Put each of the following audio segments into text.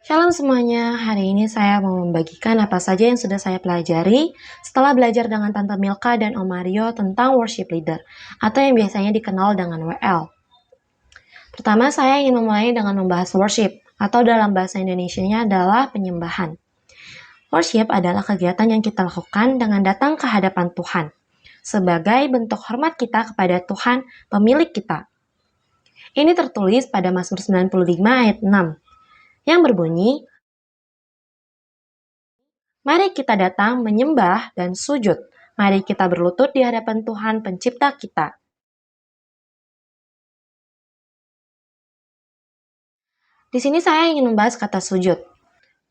Shalom semuanya, hari ini saya mau membagikan apa saja yang sudah saya pelajari setelah belajar dengan Tante Milka dan Om Mario tentang worship leader, atau yang biasanya dikenal dengan WL. Pertama, saya ingin memulai dengan membahas worship, atau dalam bahasa Indonesianya adalah penyembahan. Worship adalah kegiatan yang kita lakukan dengan datang ke hadapan Tuhan, sebagai bentuk hormat kita kepada Tuhan, pemilik kita. Ini tertulis pada Mazmur 95 ayat 6, yang berbunyi, "Mari kita datang menyembah dan sujud. Mari kita berlutut di hadapan Tuhan pencipta kita." Di sini saya ingin membahas kata sujud.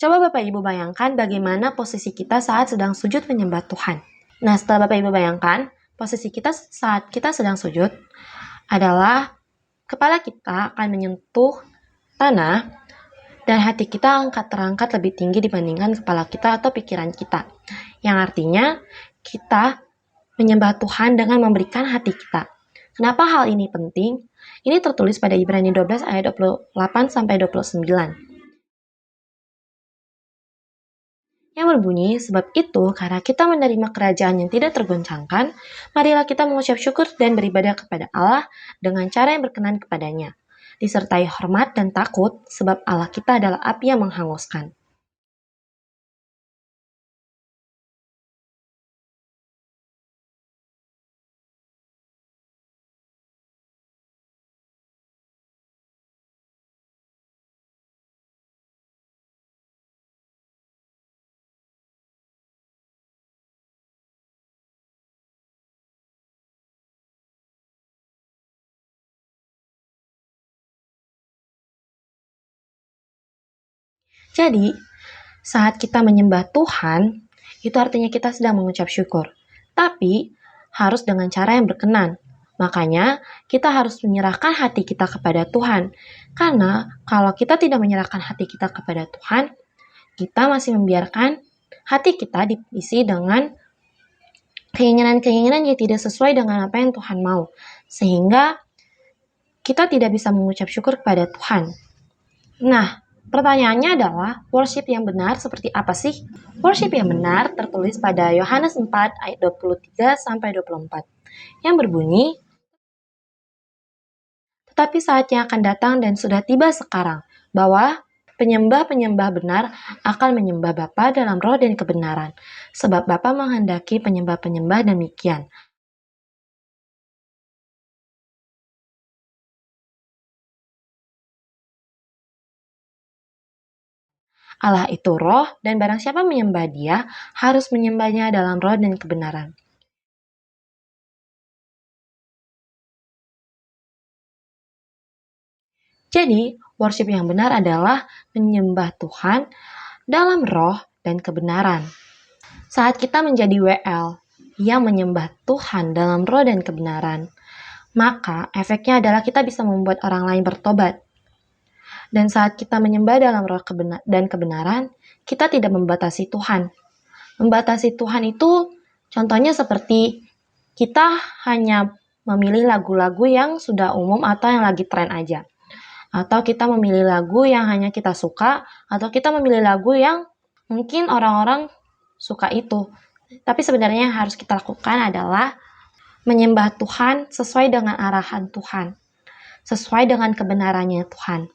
Coba Bapak Ibu bayangkan bagaimana posisi kita saat sedang sujud menyembah Tuhan. Nah, setelah Bapak Ibu bayangkan, posisi kita saat kita sedang sujud adalah kepala kita akan menyentuh tanah dan hati kita terangkat lebih tinggi dibandingkan kepala kita atau pikiran kita. Yang artinya, kita menyembah Tuhan dengan memberikan hati kita. Kenapa hal ini penting? Ini tertulis pada Ibrani 12 ayat 28-29. Yang berbunyi, "Sebab itu, karena kita menerima kerajaan yang tidak tergoncangkan, marilah kita mengucap syukur dan beribadah kepada Allah dengan cara yang berkenan kepadanya, disertai hormat dan takut, sebab Allah kita adalah api yang menghanguskan." Jadi, saat kita menyembah Tuhan, itu artinya kita sedang mengucap syukur. Tapi, harus dengan cara yang berkenan. Makanya, kita harus menyerahkan hati kita kepada Tuhan. Karena, kalau kita tidak menyerahkan hati kita kepada Tuhan, kita masih membiarkan hati kita diisi dengan keinginan-keinginan yang tidak sesuai dengan apa yang Tuhan mau. Sehingga, kita tidak bisa mengucap syukur kepada Tuhan. Nah, pertanyaannya adalah, worship yang benar seperti apa sih? Worship yang benar tertulis pada Yohanes 4 ayat 23-24, yang berbunyi, "Tetapi saatnya akan datang dan sudah tiba sekarang, bahwa penyembah-penyembah benar akan menyembah Bapa dalam roh dan kebenaran, sebab Bapa menghendaki penyembah-penyembah demikian." Allah itu roh, dan barang siapa menyembah Dia, harus menyembahnya dalam roh dan kebenaran. Jadi, worship yang benar adalah menyembah Tuhan dalam roh dan kebenaran. Saat kita menjadi WL yang menyembah Tuhan dalam roh dan kebenaran, maka efeknya adalah kita bisa membuat orang lain bertobat. Dan saat kita menyembah dalam roh dan kebenaran, kita tidak membatasi Tuhan. Membatasi Tuhan itu contohnya seperti kita hanya memilih lagu-lagu yang sudah umum atau yang lagi tren aja. Atau kita memilih lagu yang hanya kita suka, atau kita memilih lagu yang mungkin orang-orang suka itu. Tapi sebenarnya yang harus kita lakukan adalah menyembah Tuhan sesuai dengan arahan Tuhan, sesuai dengan kebenarannya Tuhan.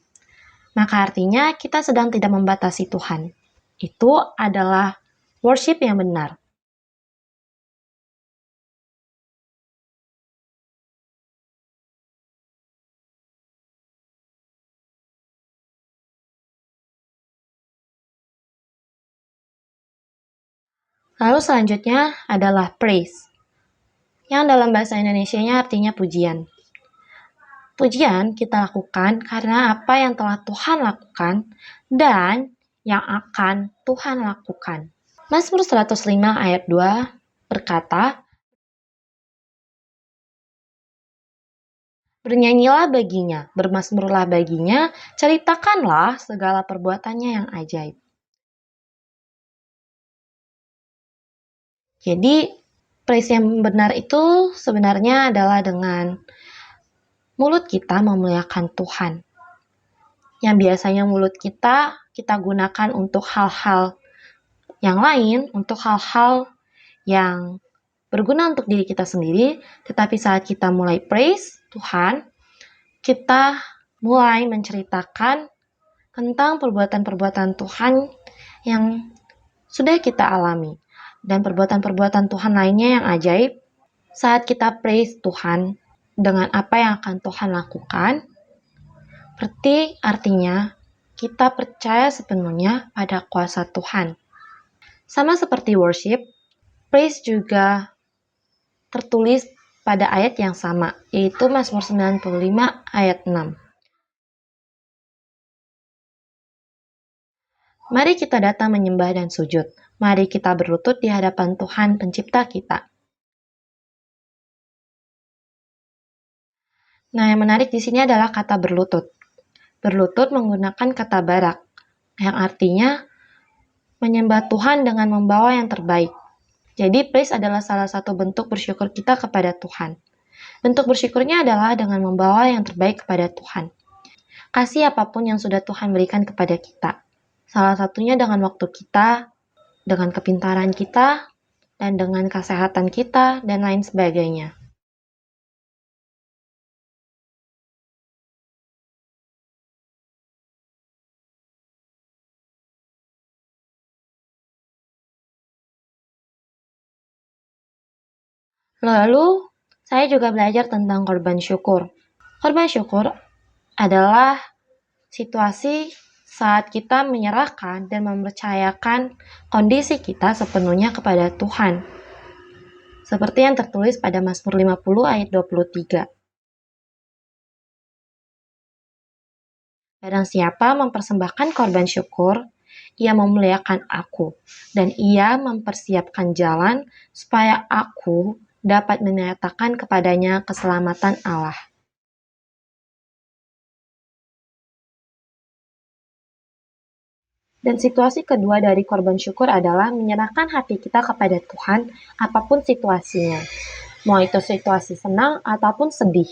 Maka artinya kita sedang tidak membatasi Tuhan. Itu adalah worship yang benar. Lalu selanjutnya adalah praise, yang dalam bahasa Indonesianya artinya pujian. Pujian kita lakukan karena apa yang telah Tuhan lakukan dan yang akan Tuhan lakukan. Mazmur 105 ayat 2 berkata, "Bernyanyilah baginya, bermazmurlah baginya, ceritakanlah segala perbuatannya yang ajaib." Jadi, praise yang benar itu sebenarnya adalah dengan mulut kita memuliakan Tuhan. yang biasanya mulut kita gunakan untuk hal-hal yang lain, untuk hal-hal yang berguna untuk diri kita sendiri, tetapi saat kita mulai praise Tuhan, kita mulai menceritakan tentang perbuatan-perbuatan Tuhan yang sudah kita alami, dan perbuatan-perbuatan Tuhan lainnya yang ajaib. Saat kita praise Tuhan dengan apa yang akan Tuhan lakukan, berarti artinya kita percaya sepenuhnya pada kuasa Tuhan. Sama seperti worship, praise juga tertulis pada ayat yang sama, yaitu Mazmur 95 ayat 6. Mari kita datang menyembah dan sujud. Mari kita berlutut di hadapan Tuhan pencipta kita. Nah, yang menarik di sini adalah kata berlutut. Berlutut menggunakan kata barak, yang artinya menyembah Tuhan dengan membawa yang terbaik. Jadi, praise adalah salah satu bentuk bersyukur kita kepada Tuhan. Bentuk bersyukurnya adalah dengan membawa yang terbaik kepada Tuhan. Kasih apapun yang sudah Tuhan berikan kepada kita. Salah satunya dengan waktu kita, dengan kepintaran kita, dan dengan kesehatan kita, dan lain sebagainya. Lalu, saya juga belajar tentang korban syukur. Korban syukur adalah situasi saat kita menyerahkan dan mempercayakan kondisi kita sepenuhnya kepada Tuhan. Seperti yang tertulis pada Mazmur 50 ayat 23. Barang siapa mempersembahkan korban syukur, ia memuliakan aku, dan ia mempersiapkan jalan supaya aku dapat menyatakan kepadanya keselamatan Allah. Dan situasi kedua dari korban syukur adalah menyerahkan hati kita kepada Tuhan apapun situasinya, mau itu situasi senang ataupun sedih.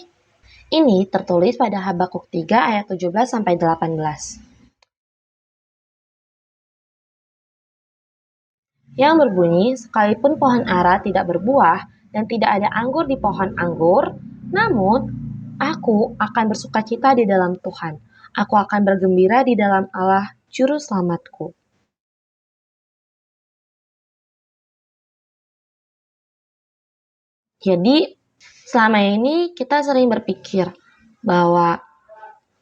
Ini tertulis pada Habakuk 3 ayat 17-18. Yang berbunyi, sekalipun pohon ara tidak berbuah dan tidak ada anggur di pohon anggur, namun aku akan bersukacita di dalam Tuhan. Aku akan bergembira di dalam Allah Juru Selamatku. Jadi, selama ini kita sering berpikir bahwa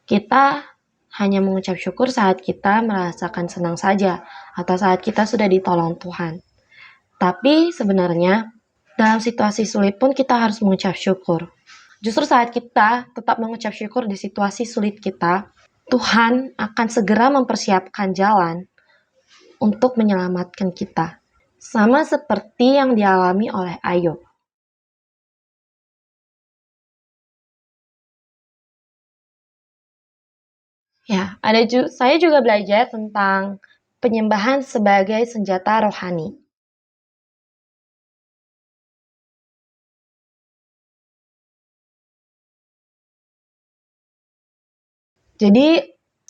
kita hanya mengucap syukur saat kita merasakan senang saja, atau saat kita sudah ditolong Tuhan. Tapi sebenarnya, dalam situasi sulit pun kita harus mengucap syukur. Justru saat kita tetap mengucap syukur di situasi sulit kita, Tuhan akan segera mempersiapkan jalan untuk menyelamatkan kita. Sama seperti yang dialami oleh Ayub. Ya, saya juga belajar tentang penyembahan sebagai senjata rohani. Jadi,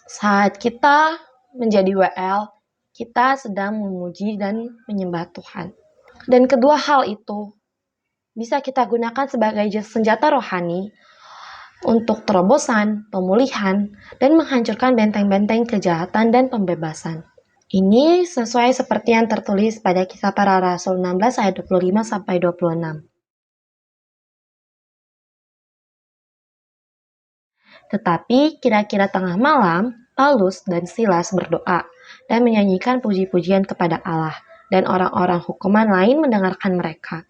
saat kita menjadi WL, kita sedang memuji dan menyembah Tuhan. Dan kedua hal itu bisa kita gunakan sebagai senjata rohani untuk terobosan, pemulihan, dan menghancurkan benteng-benteng kejahatan dan pembebasan. Ini sesuai seperti yang tertulis pada Kisah Para Rasul 16 ayat 25-26. Tetapi kira-kira tengah malam, Paulus dan Silas berdoa dan menyanyikan puji-pujian kepada Allah, dan orang-orang hukuman lain mendengarkan mereka.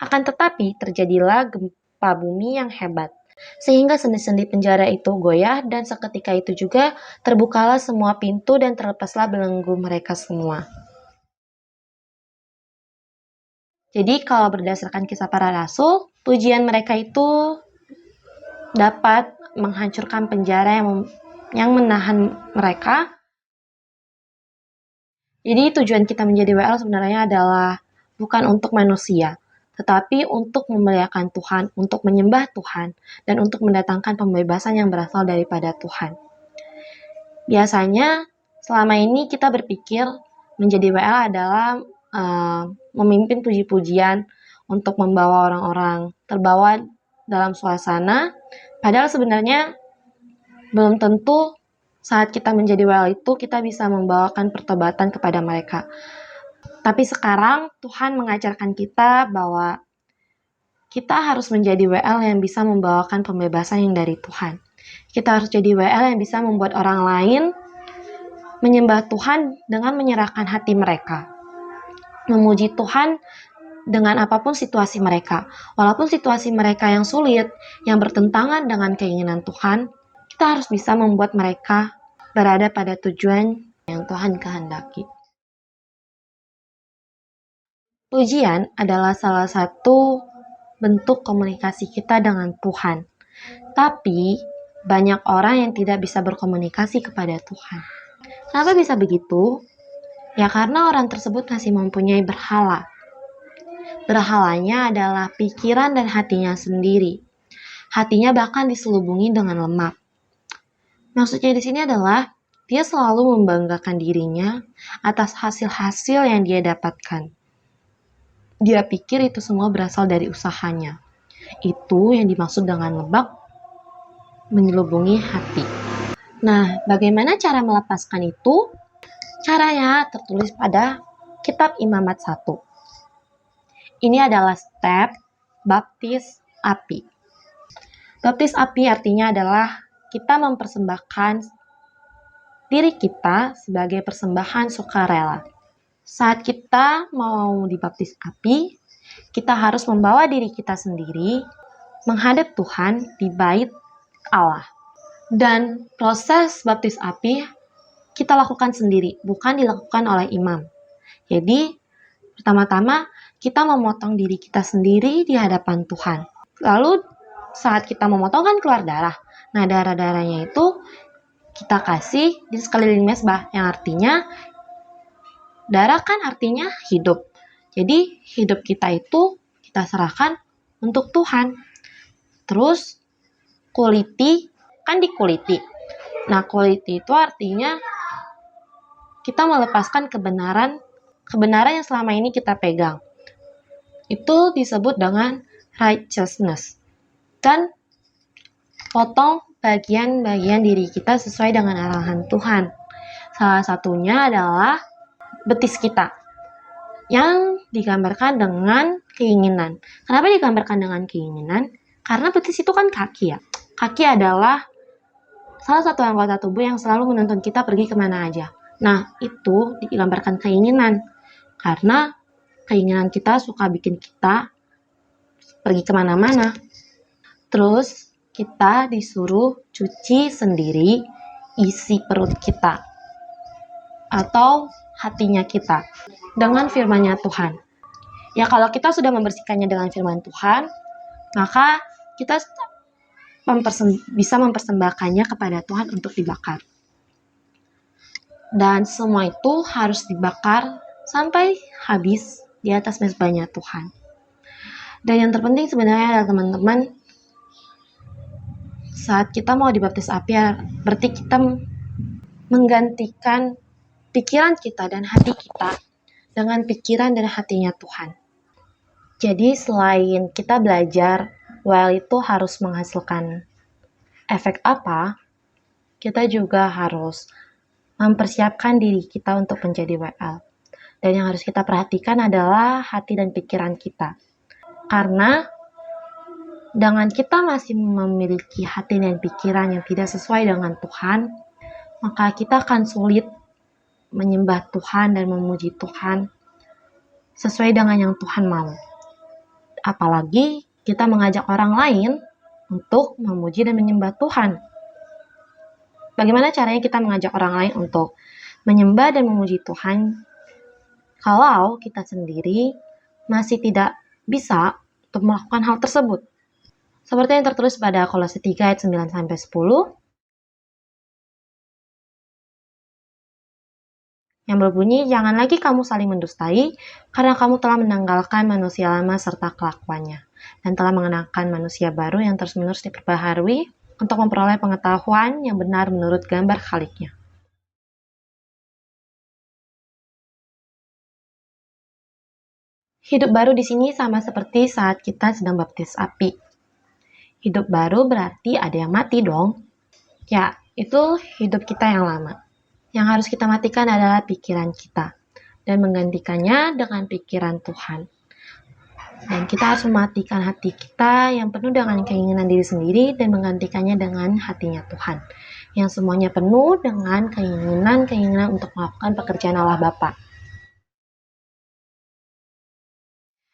Akan tetapi terjadilah gempa bumi yang hebat, sehingga sendi-sendi penjara itu goyah, dan seketika itu juga terbukalah semua pintu dan terlepaslah belenggu mereka semua. Jadi kalau berdasarkan Kisah Para Rasul, pujian mereka itu dapat menghancurkan penjara yang menahan mereka. Jadi tujuan kita menjadi WL sebenarnya adalah bukan untuk manusia, tetapi untuk memuliakan Tuhan, untuk menyembah Tuhan, dan untuk mendatangkan pembebasan yang berasal daripada Tuhan. Biasanya selama ini kita berpikir menjadi WL adalah memimpin puji-pujian untuk membawa orang-orang terbawa dalam suasana, padahal sebenarnya belum tentu saat kita menjadi WL itu kita bisa membawakan pertobatan kepada mereka. Tapi sekarang Tuhan mengajarkan kita bahwa kita harus menjadi WL yang bisa membawakan pembebasan yang dari Tuhan. Kita harus jadi WL yang bisa membuat orang lain menyembah Tuhan dengan menyerahkan hati mereka. Memuji Tuhan dengan apapun situasi mereka. Walaupun situasi mereka yang sulit, yang bertentangan dengan keinginan Tuhan, kita harus bisa membuat mereka berada pada tujuan yang Tuhan kehendaki. Pujian adalah salah satu bentuk komunikasi kita dengan Tuhan. Tapi, banyak orang yang tidak bisa berkomunikasi kepada Tuhan. Kenapa bisa begitu? Ya karena orang tersebut masih mempunyai berhala. Berhalanya adalah pikiran dan hatinya sendiri. Hatinya bahkan diselubungi dengan lemak. Maksudnya di sini adalah dia selalu membanggakan dirinya atas hasil-hasil yang dia dapatkan. Dia pikir itu semua berasal dari usahanya. Itu yang dimaksud dengan lemak menyelubungi hati. Nah, bagaimana cara melepaskan itu? Caranya tertulis pada Kitab Imamat 1. Ini adalah step baptis api. Baptis api artinya adalah kita mempersembahkan diri kita sebagai persembahan sukarela. Saat kita mau dibaptis api, kita harus membawa diri kita sendiri menghadap Tuhan di bait Allah. Dan proses baptis api kita lakukan sendiri, bukan dilakukan oleh imam. Jadi, pertama-tama kita memotong diri kita sendiri di hadapan Tuhan. Lalu, saat kita memotong kan keluar darah. Nah, darah-darahnya itu kita kasih di sekeliling mezbah, yang artinya darah kan artinya hidup. Jadi, hidup kita itu kita serahkan untuk Tuhan. Terus, kuliti, kan dikuliti. Nah, kuliti itu artinya kita melepaskan kebenaran yang selama ini kita pegang. Itu disebut dengan righteousness. Dan potong bagian-bagian diri kita sesuai dengan arahan Tuhan. Salah satunya adalah betis kita yang digambarkan dengan keinginan. Kenapa digambarkan dengan keinginan? Karena betis itu kan kaki ya. Kaki adalah salah satu anggota tubuh yang selalu menuntun kita pergi kemana aja. Nah, itu digambarkan keinginan. Karena keinginan kita suka bikin kita pergi kemana-mana. Terus, kita disuruh cuci sendiri isi perut kita. Atau hatinya kita. Dengan firman-Nya Tuhan. Ya, kalau kita sudah membersihkannya dengan firman Tuhan, maka kita bisa mempersembahkannya kepada Tuhan untuk dibakar. Dan semua itu harus dibakar sampai habis di atas mezbahnya Tuhan. Dan yang terpenting sebenarnya adalah teman-teman, saat kita mau dibaptis api, berarti kita menggantikan pikiran kita dan hati kita dengan pikiran dan hatinya Tuhan. Jadi selain kita belajar WL itu harus menghasilkan efek apa, kita juga harus mempersiapkan diri kita untuk menjadi WL. Dan yang harus kita perhatikan adalah hati dan pikiran kita. Karena dengan kita masih memiliki hati dan pikiran yang tidak sesuai dengan Tuhan, maka kita akan sulit menyembah Tuhan dan memuji Tuhan sesuai dengan yang Tuhan mau. Apalagi kita mengajak orang lain untuk memuji dan menyembah Tuhan. Bagaimana caranya kita mengajak orang lain untuk menyembah dan memuji Tuhan kalau kita sendiri masih tidak bisa untuk melakukan hal tersebut? Seperti yang tertulis pada Kolose 3 ayat 9-10, yang berbunyi, "Jangan lagi kamu saling mendustai, karena kamu telah menanggalkan manusia lama serta kelakuannya, dan telah mengenakan manusia baru yang terus-menerus diperbaharui untuk memperoleh pengetahuan yang benar menurut gambar Khaliknya." Hidup baru di sini sama seperti saat kita sedang baptis api. Hidup baru berarti ada yang mati dong. Ya, itu hidup kita yang lama. Yang harus kita matikan adalah pikiran kita dan menggantikannya dengan pikiran Tuhan. Dan kita harus mematikan hati kita yang penuh dengan keinginan diri sendiri dan menggantikannya dengan hatinya Tuhan, yang semuanya penuh dengan keinginan untuk melakukan pekerjaan Allah Bapa.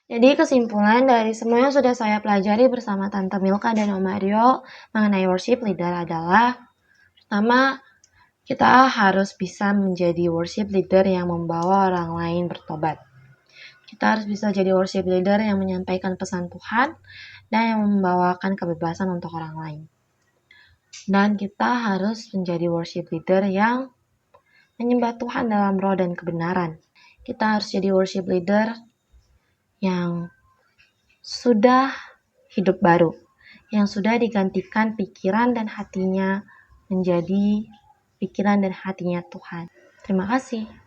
Jadi kesimpulan dari semua yang sudah saya pelajari bersama Tante Milka dan Om Mario mengenai worship leader adalah, pertama, kita harus bisa menjadi worship leader yang membawa orang lain bertobat. Kita harus bisa jadi worship leader yang menyampaikan pesan Tuhan dan yang membawakan kebebasan untuk orang lain. Dan kita harus menjadi worship leader yang menyembah Tuhan dalam roh dan kebenaran. Kita harus jadi worship leader yang sudah hidup baru, yang sudah digantikan pikiran dan hatinya menjadi pikiran dan hatinya Tuhan. Terima kasih.